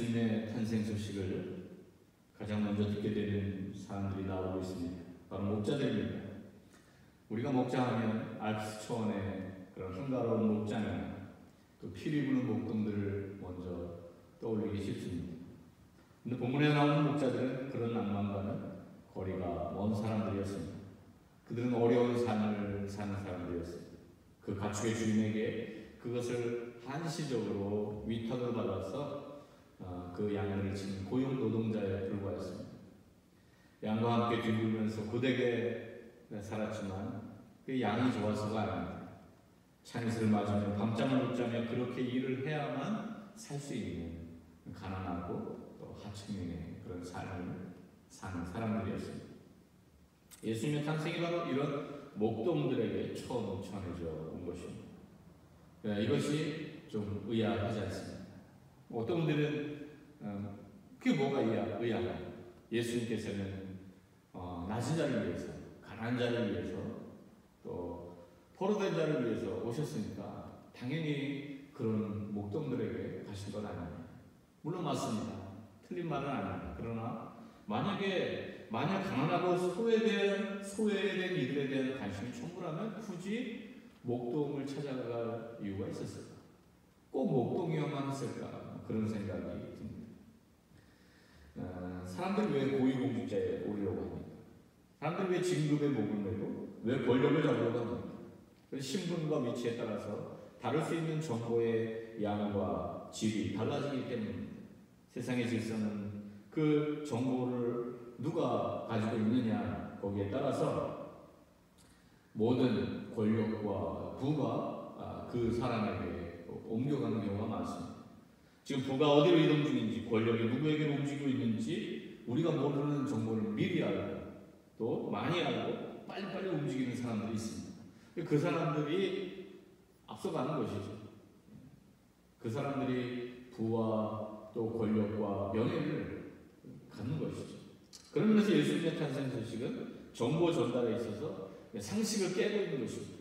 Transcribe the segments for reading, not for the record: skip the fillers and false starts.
예수님의 탄생 소식을 가장 먼저 듣게 되는 사람들이 나오고 있습니다. 바로 목자들입니다. 우리가 목자하면 알프스 초원의 그런 한가로운 목장이나 또 피리 부는 목동들을 먼저 떠올리기 쉽습니다. 근데 본문에 나오는 목자들은 그런 낭만과는 거리가 먼 사람들이었습니다. 그들은 어려운 삶을 사는 사람들이었습니다. 그 가축의 주인에게 그것을 한시적으로 위탁을 받아서 그 양들을 치는 고용 노동자에 불과했습니다. 양과 함께 뒤돌면서 고되게 살았지만 그 양이 좋아서가 아닙니다. 창잇을 맞으며 밤잠을 못 자며 그렇게 일을 해야만 살 수 있는 가난하고 또 하층민의 그런 삶을 사는 사람들이었습니다. 예수님의 탄생이 바로 이런 목동들에게 처음 전해져 온 것입니다. 이것이 좀 의아하지 않습니다. 어떤 분들은 그게 뭐가 의아해요? 예수님께서는 낮은 자를 위해서, 가난한 자를 위해서, 또 포로된 자를 위해서 오셨으니까 당연히 그런 목동들에게 가신 건 아닙니다. 물론 맞습니다. 틀린 말은 아닙니다. 그러나 만약 가난하고 소외에 대한 이들에 대한 관심이 충분하면 굳이 목동을 찾아갈 이유가 있었을까? 꼭 목동이어만 했을까? 그런 생각이 듭니다. 사람들이 왜 고위공직자에 오르려고 합니까? 사람들이 왜 진급에 목을 매고 왜 권력을 잡으려고 합니까? 신분과 위치에 따라서 다룰 수 있는 정보의 양과 질이 달라지기 때문입니다. 세상의 질서는 그 정보를 누가 가지고 있느냐 거기에 따라서 모든 권력과 부가 그 사람에게 옮겨가는 경우가 많습니다. 지금 부가 어디로 이동 중인지, 권력이 누구에게 움직이고 있는지 우리가 모르는 정보를 미리 알고 또 많이 알고 빨리빨리 움직이는 사람들이 있습니다. 그 사람들이 앞서가는 것이죠. 그 사람들이 부와 또 권력과 명예를 갖는 것이죠. 그러면서 예수님의 탄생 소식은 정보 전달에 있어서 상식을 깨고 있는 것입니다.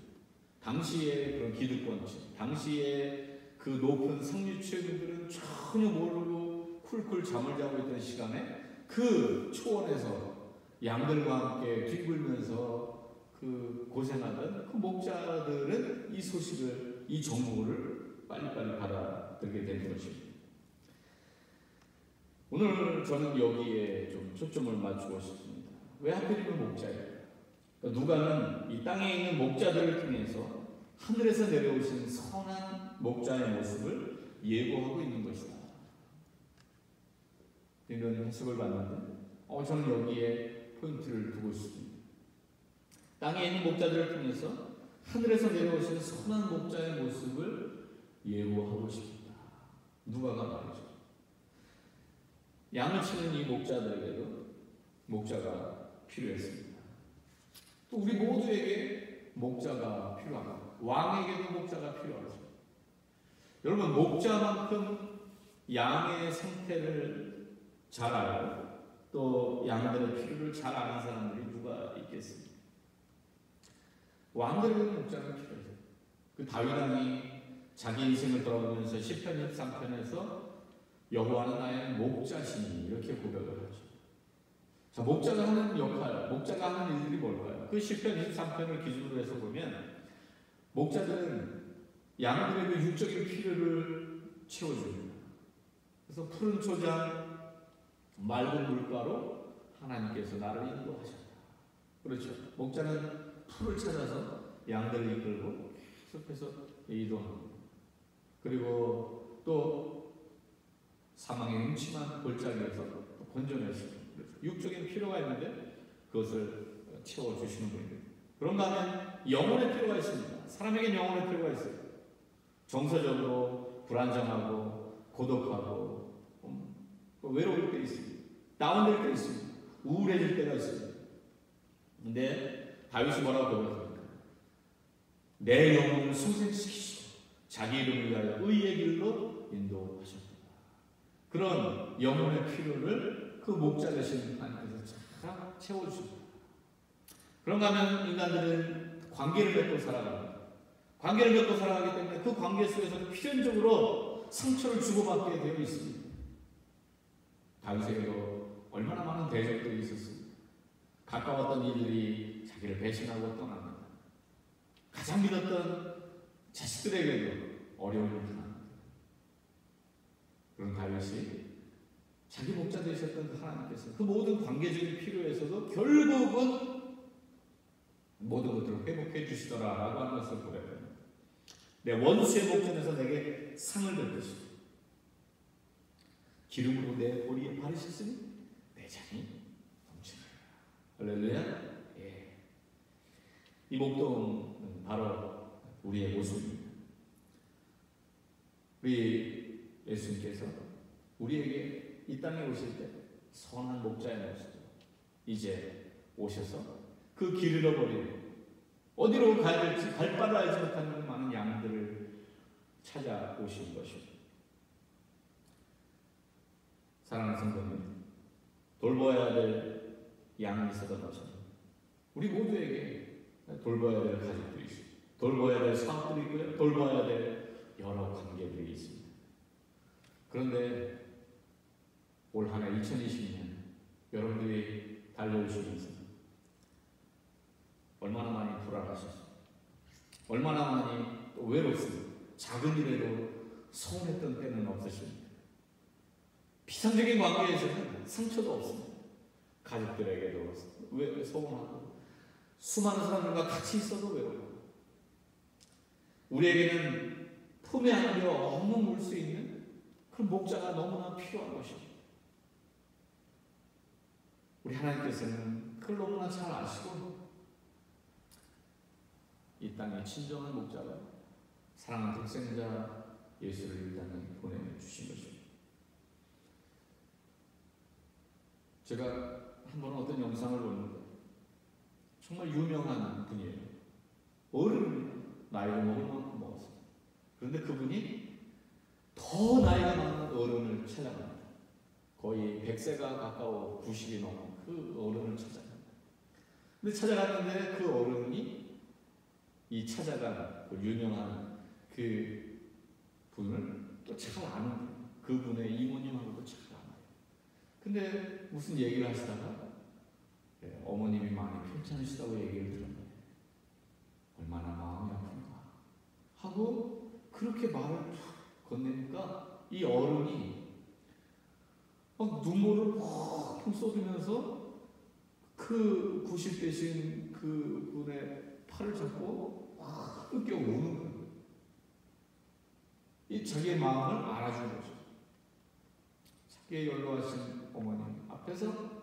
당시의 그런 기득권층, 당시의 그 높은 상류층들은 전혀 모르고 쿨쿨 잠을 자고 있던 시간에 그 초원에서 양들과 함께 뒤굴면서 그 고생하던 그 목자들은 이 소식을, 이 정보를 빨리빨리 받아들게 되는 것입니다. 오늘 저는 여기에 좀 초점을 맞추고 싶습니다. 왜 하필이면 목자예요? 누가는 이 땅에 있는 목자들을 통해서 하늘에서 내려오신 선한 목자의 모습을 예고하고 있는 것이다. 이런 해석을 봤는데 저는 여기에 포인트를 두고 싶습니다. 땅에 있는 목자들을 통해서 하늘에서 내려오신 선한 목자의 모습을 예고하고 싶다. 누가가 말이죠. 양을 치는 이 목자들에게도 목자가 필요했습니다. 또 우리 모두에게 목자가 필요합니다. 왕에게도 목자가 필요하죠. 여러분, 목자만큼 양의 상태를 잘 알고 또 양들의 필요를 잘 아는 사람들이 누가 있겠습니까? 왕들에게도 목자가 필요해요. 그 다윗 왕이 자기 인생을 돌아보면서 시편 13편에서 여호와는 나의 목자시니 이렇게 고백을 하죠. 자, 목자가 하는 역할, 목자가 하는 일들이 뭘까요? 그 시편 23편을 기준으로 해서 보면 목자들은 양들의 그 육적인 필요를 채워줍니다. 그래서 푸른 초장, 맑은 물가로 하나님께서 나를 인도하셨다. 그렇죠. 목자는 풀을 찾아서 양들을 이끌고 계속해서 이동합니다. 그리고 또 사망의 음침한 골짜기에서 건져냈습니다. 육적인 필요가 있는데 그것을 채워주시는 분입니다. 그런가 하면 영혼의 필요가 있습니다. 사람에게 영혼의 필요가 있어요. 정서적으로 불안정하고 고독하고 외로울 때 있습니다. 다운될 때 있습니다. 우울해질 때가 있습니다. 근데 다윗이 뭐라고 고백합니까? 내 영혼을 소생시키시고 자기 이름을 위하여 의의 길로 인도하셨다. 그런 영혼의 필요를 그 목자 되신 하나님께서 잘 채워주십니다. 그런가 하면 인간들은 관계를 맺고 살아갑니다. 관계를 맺고 살아가기 때문에 그 관계 속에서 필연적으로 상처를 주고받게 되어 있습니다. 다윗에게도 얼마나 많은 대적들이 있었습니다. 가까웠던 이들이 자기를 배신하고 떠납니다. 가장 믿었던 자식들에게도 어려움을 당합니다. 그런 다윗이 자기 목자 되셨던 그 하나님께서 그 모든 관계적인 필요에서도 결국은 모든 것들을 회복해 주시더라라고 하는 것을 보게 됩니다. 내 원수의 목전에서 내게 상을 줄 것이고 기름으로 내 머리에 바르셨으니 내 잔이 넘치리라. 할렐루야. 예. 이 목동은 바로 우리의 모습입니다. 우리 예수님께서 우리에게 이 땅에 오실 때 선한 목자의 모습으로 이제 오셔서 그 길을 잃어버리고 어디로 가야 될지 갈 바를 알지 못하는 많은 양들을 찾아오신 것입니다. 사랑하는 성도님, 돌봐야 될 양이 있었던 것처럼 우리 모두에게 돌봐야 될 가족들이 있습니다. 돌봐야 될 사업들이 있고요. 돌봐야 될 여러 관계들이 있습니다. 그런데 올 한 해 2020년 여러분들이 달려오시면서 얼마나 많이 불안하셨어요. 얼마나 많이 또 외롭습니다. 작은 일에도 서운했던 때는 없으십니다. 비상적인 관계에서는 상처도 없습니다. 가족들에게도 서운하고 수많은 사람들과 같이 있어도 외롭고 우리에게는 품에 안겨 엉엉 울 수 있는 그런 목자가 너무나 필요한 것입니다. 우리 하나님께서는 그걸 너무나 잘 아시고 이 땅에 친정한 목자가 사랑하는 독생자 예수를 이 땅에 보내주신 것입니다. 제가 한 번 어떤 영상을 보는데 정말 유명한 분이에요. 어른입니다. 나이가 먹을 만큼 먹었어요. 그런데 그분이 더 나이가 많은 어른을 찾아갑니다. 거의 100세가 가까워 90이 넘은 그 어른을 찾아갑니다. 근데 찾아갔는데 그 어른이 이 찾아간 그 유명한 그 분을 또 잘 아는 분, 그분의 이모님하고도 잘 알아요. 근데 무슨 얘기를 하시다가 어머님이 많이 편찮으시다고 얘기를 들었는데 얼마나 마음이 아픈가 하고 그렇게 말을 건네니까 이 어른이 막 눈물을 펑펑 쏟으면서 그 90 되신 그 분의 팔을 잡고 함께 우는 거예요. 이 자기의 마음을 알아준 거죠. 자기의 연로하신 어머님 앞에서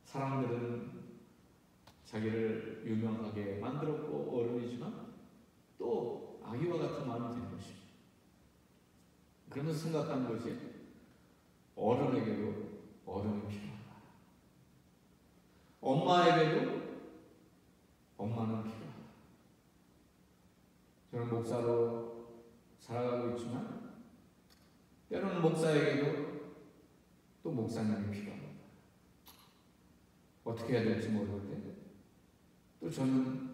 사람들은 자기를 유명하게 만들었고 어른이지만 또 아기와 같은 마음이 된 것입니다. 그러면서 생각한 것이 어른에게도 어른이 필요하다. 엄마에게도 엄마는 필요하다. 저는 목사로 살아가고 있지만 때로는 목사에게도 또 목사님이 필요합니다. 어떻게 해야 될지 모를 때 또 저는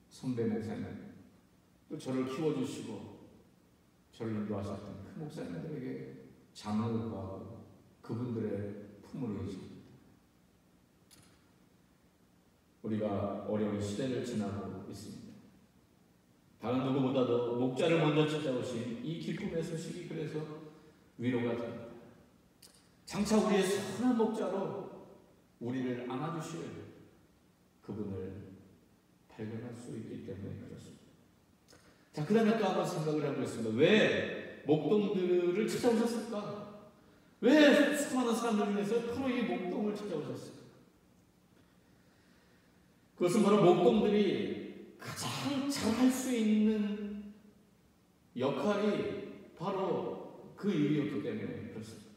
선배 목사님 또 저를 키워주시고 저를 인도하셨던 그 목사님들에게 자문을 구하고 그분들의 품을 의지합니다. 우리가 어려운 시대를 지나고 있습니다. 다른 누구보다도 목자를 먼저 찾아오신 이 기쁨의 소식이 그래서 위로가 됩니다. 장차 우리의 선한 목자로 우리를 안아주실 그분을 발견할 수 있기 때문에 그렇습니다. 자, 그 다음에 또 한번 생각을 해보겠습니다. 왜 목동들을 찾아오셨을까? 왜 수많은 사람들 중에서 바로 이 목동을 찾아오셨을까? 그것은 바로 목동들이 가장 잘할 수 있는 역할이 바로 그 일이었기 때문에 그렇습니다.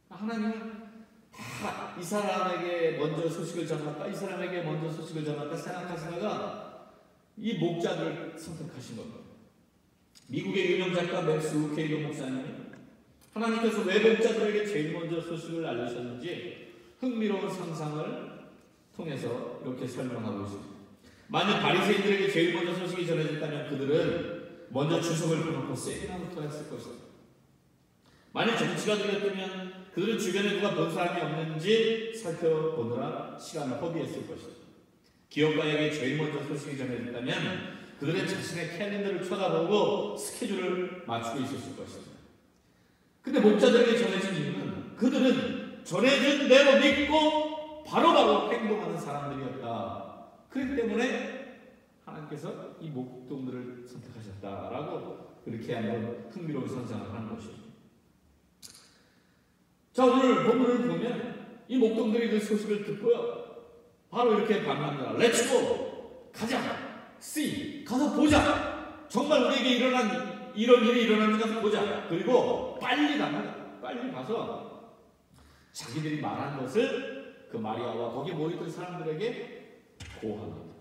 하나님은 다 이 사람에게 먼저 소식을 전할까, 이 사람에게 먼저 소식을 전할까 생각하시다가 이 목자를 선택하신 겁니다. 미국의 유명 작가 맥스 루케이더 목사님이 하나님께서 왜 목자들에게 제일 먼저 소식을 알리셨는지 흥미로운 상상을 통해서 이렇게 설명하고 있습니다. 만약 바리새인들에게 제일 먼저 소식이 전해졌다면 그들은 먼저 주석을 펴놓고 세미나부터 했을 것이다. 만일 정치가들이었다면 그들은 주변에 누가 본 사람이 없는지 살펴보느라 시간을 허비했을 것이다. 기업가에게 제일 먼저 소식이 전해졌다면 그들은 자신의 캘린더를 쳐다보고 스케줄을 맞추고 있었을 것이다. 근데 목자들에게 전해진 이유는 그들은 전해준 대로 믿고 바로바로 행동하는 사람들이었다. 그렇기 때문에 하나님께서 이 목동들을 선택하셨다라고 그렇게 한번 흥미로운 선상을 하는 것입니다. 자, 오늘 본문을 보면 이 목동들이 그 소식을 듣고요, 바로 이렇게 반갑니다. 렛츠고! 가자! see! 가서 보자! 정말 우리에게 일어난 이런 일이 일어나는지 가서 보자! 그리고 빨리 갑니다. 빨리 가서 자기들이 말한 것을 그 마리아와 거기에 모였던 사람들에게 고합니다.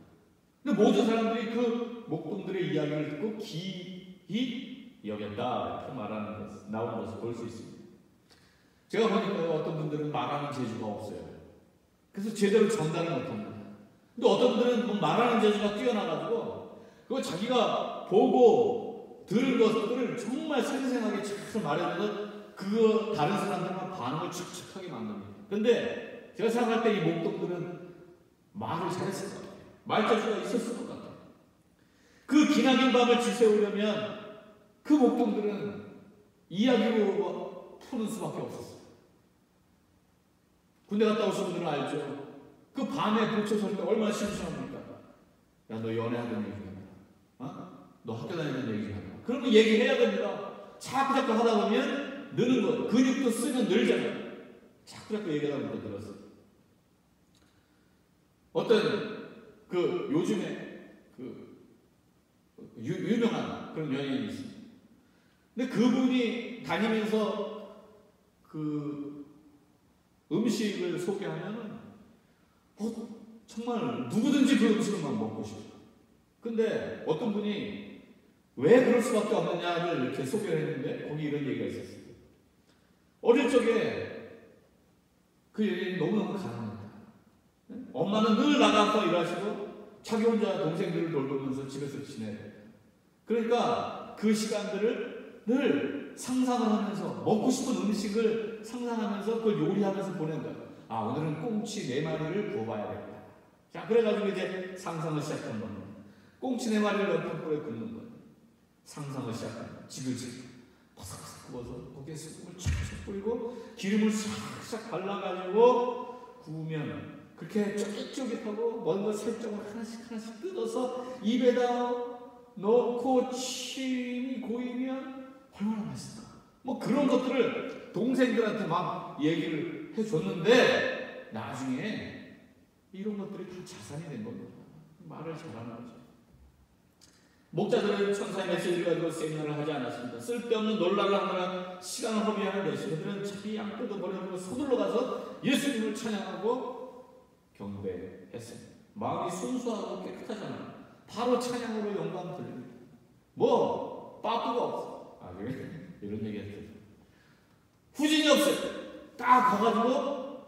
근데 모든 사람들이 그 목동들의 이야기를 듣고 기이 여겼다 이렇게 말하는 것, 나오는 것을 볼 수 있습니다. 제가 보니까 어떤 분들은 말하는 재주가 없어요. 그래서 제대로 전달을 못합니다. 근데 어떤 분들은 뭐 말하는 재주가 뛰어나가지고 그거 자기가 보고 들은 것들을 정말 생생하게 잘 말해서 그거 다른 사람들만 반응을 촉촉하게 만듭니다. 근데 제가 생각할 때 이 목동들은 말을 잘했을 것 같아요. 말재주가 있었을 것 같아요. 그 기나긴 밤을 지새우려면 그 목동들은 이야기로 푸는 수밖에 없었어요. 군대 갔다 오신 분들은 알죠. 그 밤에 북쳐 설 때 얼마나 심심합니까? 야, 너 연애하던 얘기 한다. 어? 너 학교 다니던 얘기 한다. 그러면 얘기해야 됩니다. 자꾸 하다 보면 느는 거예요. 근육도 쓰면 늘잖아요. 자꾸 얘기하다 보니까 늘었어요. 어떤 그 요즘에 그 유명한 그런 연예인이 있습니다. 근데 그분이 다니면서 그 음식을 소개하면은 정말 누구든지 그 음식을만 먹고 싶어요. 근데 어떤 분이 왜 그럴 수밖에 없느냐를 이렇게 소개를 했는데 거기 이런 얘기가 있었어요. 어릴 적에 그 연예인이 너무너무 가난합니다. 엄마는 늘 나가서 일하시고 자기 혼자 동생들을 돌보면서 집에서 지내요. 그러니까 그 시간들을 늘 상상을 하면서 먹고 싶은 음식을 상상하면서 그걸 요리하면서 보낸 거예요. 아, 오늘은 꽁치 4마리를 구워봐야겠다. 자, 그래가지고 이제 상상을 시작한 겁니다. 꽁치 4마리를 연탄불에 굽는 거예요. 상상을 시작한 거예요. 지글지글 바삭바삭 구워서 거기에 소금을 촥촥 뿌리고 기름을 싹싹 발라가지고 구우면 그렇게 쫄깃쫄깃하고 먼 거 살짝을 하나씩 뜯어서 입에다 넣고 침이 고이면 얼마나 맛있을까. 뭐 그런 것들을 동생들한테 막 얘기를 해줬는데 나중에 이런 것들이 다 자산이 된 겁니다. 말을 잘하는 거죠. 목자들은 천사의 메시지를 가지고 세미나를 하지 않았습니다. 쓸데없는 논란을 하느라 시간을 허비하는 대신 그들은 자기 양떼도 버려두고 서둘러 가서 예수님을 찬양하고 경배했습니다. 마음이 순수하고 깨끗하잖아요. 바로 찬양으로 영광 돌립니다. 뭐 빠꾸가 없어. 아, 이런 얘기 했죠. 후진이 없어요. 딱 가가지고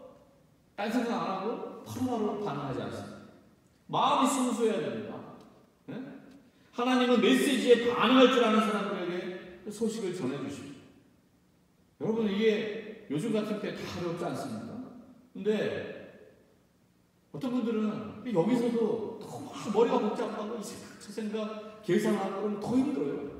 딴 생각 안 하고 바로바로 반응하지 않습니다. 마음이 순수해야 됩니다. 네? 하나님은 메시지에 반응할 줄 아는 사람들에게 소식을 전해주십니다. 여러분, 이게 요즘 같은 때 다 어렵지 않습니까? 근데 어떤 분들은 여기서도 너무 머리가 복잡하고 이 생각 저 생각 계산하고 그러면 더 힘들어요.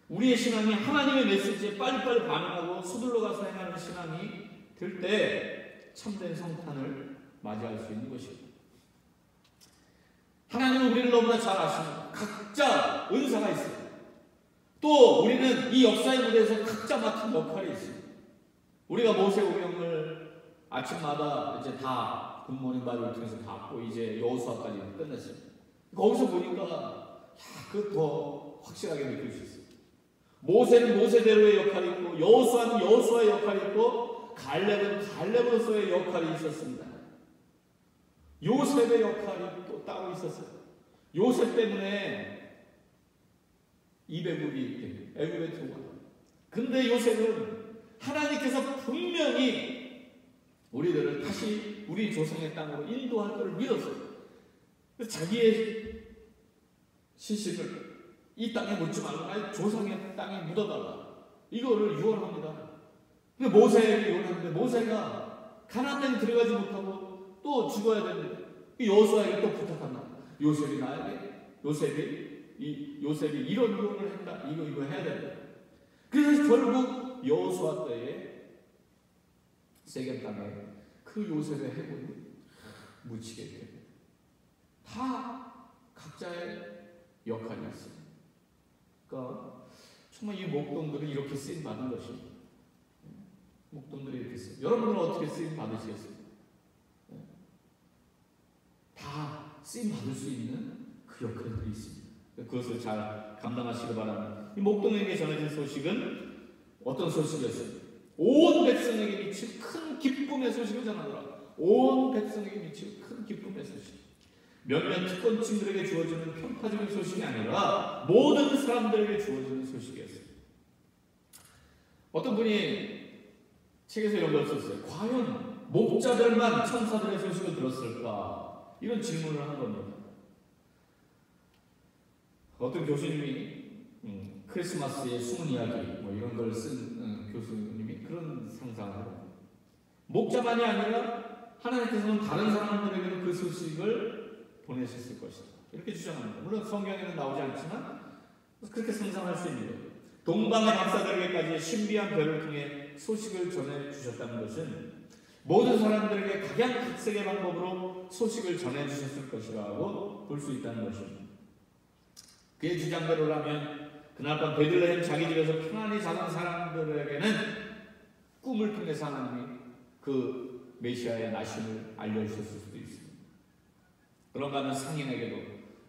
우리의 신앙이 하나님의 메시지에 빨리빨리 반응하고 서둘러 가서 행하는 신앙이 될 때 참된 성탄을 맞이할 수 있는 것입니다. 하나님은 우리를 너무나 잘 아십니다. 각자 은사가 있어요. 또 우리는 이 역사의 무대에서 각자 맡은 역할이 있습니다. 우리가 모세오경을 아침마다 이제 다 굿모닝 바이블을 통해서 받고 이제 여호수아까지 끝냈습니다. 거기서 보니까 그 더 확실하게 느낄 수 있어요. 모세는 모세대로의 역할이 있고 여호수아는 여호수아의 역할이 있고 갈렙은 갈렙으로서의 역할이 있었습니다. 요셉의 역할이 또 따로 있었어요. 요셉 때문에 200국이 애굽에 들어와요. 근데 요셉은 하나님께서 분명히 우리들을 다시 우리 조상의 땅으로 인도할 것을 믿었어요. 자기의 시신을 이 땅에 묻지 말고 아예 조상의 땅에 묻어달라. 이거를 유언합니다. 근데 모세에게 유언하는데 모세가 가나안 땅에 들어가지 못하고 또 죽어야 됩니다. 여호수아에게 또 부탁한다. 요셉이 이런 유언을 했다. 이거 해야 된다. 그래서 결국 여호수아 때에 세겜 땅에 그 요셉의 해골이 묻히게 됩니다. 다 각자의 역할이 있어요. 그러니까 정말 이 목동들이 이렇게 쓰임 받은 것입니다. 목동들이 이렇게 쓰임. 여러분들은 어떻게 쓰임 받으시겠어요? 다 쓰임 받을 수 있는 그 역할들이 있습니다. 그것을 잘 감당하시기 바랍니다. 이 목동에게 전해진 소식은 어떤 소식이었어요? 온 백성에게 미칠 큰 기쁨의 소식을 전하더라. 온 백성에게 미칠 큰 기쁨의 소식. 몇몇 특권층들에게 주어지는 편파적인 소식이 아니라 모든 사람들에게 주어지는 소식이었어요. 어떤 분이 책에서 이런 걸 썼어요. 과연 목자들만 천사들의 소식을 들었을까? 이런 질문을 한 겁니다. 어떤 교수님이 크리스마스의 숨은 이야기 이런 걸 쓴 교수님이 그런 상상을 합니다. 목자만이 아니라 하나님께서는 다른 사람들에게는 그 소식을 보내셨을 것이다. 이렇게 주장합니다. 물론 성경에는 나오지 않지만 그렇게 상상할 수 있는 거예요. 동방의 박사들에게까지 신비한 별을 통해 소식을 전해주셨다는 것은 모든 사람들에게 각양 각색의 방법으로 소식을 전해주셨을 것이라고 볼 수 있다는 것입니다. 그의 주장대로라면 그날 밤 베들레헴 자기 집에서 평안히 자던 사람들에게는 꿈을 통해서 하나님이 그 메시아의 나심을 알려주셨을 수도 있습니다. 그런가 하면 상인에게도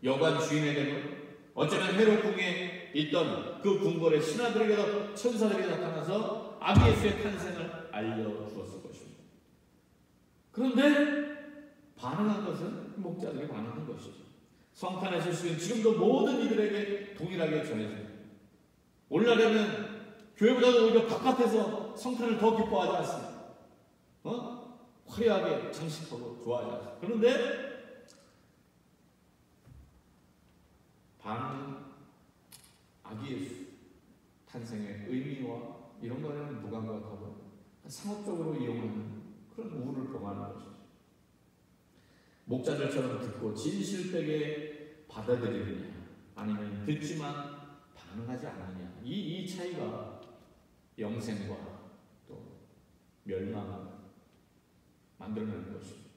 여관 주인에게도 어쩌면 헤롯 궁에 있던 그 궁궐의 신하들에게도 천사들이 나타나서 아기 예수의 탄생을 알려주었을 것입니다. 그런데 반응한 것은 목자들이 반응한 것이죠. 성탄의 소식은 지금도 모든 이들에게 동일하게 전해집니다. 오늘날에는 교회보다도 오히려 바깥에서 성탄을 더 기뻐하지 않습니다. 화려하게 장식하고 좋아하지 않습니다. 그런데 반응은 아기 예수 탄생의 의미와 이런 거에는 무감각하고 상업적으로 이용하는 그런 우울을 범하는 것이죠. 목자들처럼 듣고 진실되게 받아들이느냐 아니면 듣지만 반응하지 않느냐 이 차이가 영생과 또 멸망을 만들어내는 것입니다.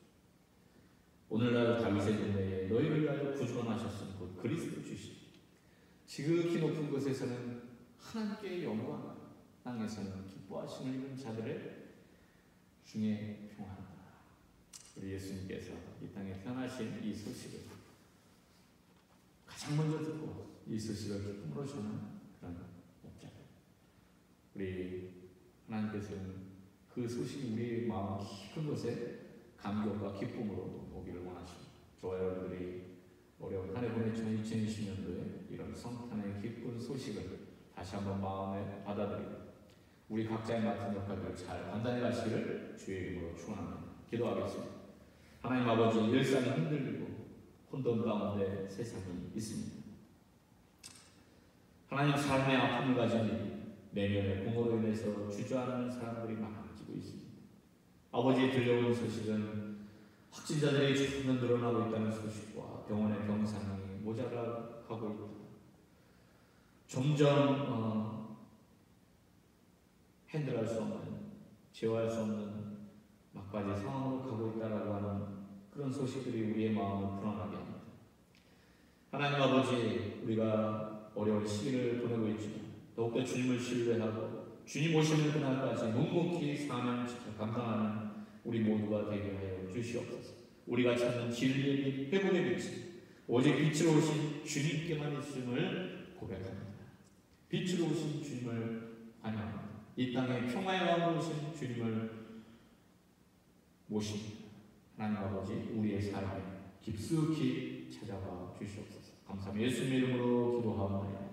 오늘날 다윗의 전에 너희를 위하여 구원하셨으니 곧 그리스도 주시니 지극히 높은 곳에서는 하나님께 영광 땅에서는 기뻐하시는 이런 자들의 중에 평안하다. 우리 예수님께서 이 땅에 태어나신 이 소식을 가장 먼저 듣고 이 소식을 기쁨으로 전하는 그런 목자들. 우리 하나님께서는 그 소식이 우리의 마음 깊은 곳에 감격과 기쁨으로 오기를 원하십니다. 저와 여러분들이 어려운 한 해 보낸 2020년도에 이런 성탄의 기쁜 소식을 다시 한번 마음에 받아들이고 우리 각자의 맡은 역할을 잘 감당해 가시기를 주의 이름으로 축원합니다. 기도하겠습니다. 하나님 아버지, 일상이 흔들리고 혼돈 가운데 세상이 있습니다. 하나님, 삶의 아픔을 가진 내면의 공허로 인해서 주저하는 사람들이 많아지고 있습니다. 아버지, 들려오는 소식은 확진자들이 점점 늘어나고 있다는 소식과 병원의 병상이 모자라가고 있다. 점점 핸들할 수 없는, 제어할 수 없는 막바지 상황으로 가고 있다라고 하는 그런 소식들이 우리의 마음을 불안하게 합니다. 하나님 아버지, 우리가 어려운 시기를 보내고 있지만 더욱더 주님을 신뢰하고 주님 오시는 그날까지 묵묵히 사명 감당하는 우리 모두가 되게 하여 주시옵소서. 우리가 찾는 진리의 회복의 빛이 오직 빛으로 오신 주님께만 있음을 고백합니다. 빛으로 오신 주님을 환영합니다. 이 땅에 평화의 왕으로 오신 주님을 모십니다. 하나님 아버지, 우리의 삶에 깊숙이 찾아와 주시옵소서. 감사합니다. 예수님 이름으로 기도하옵나이다.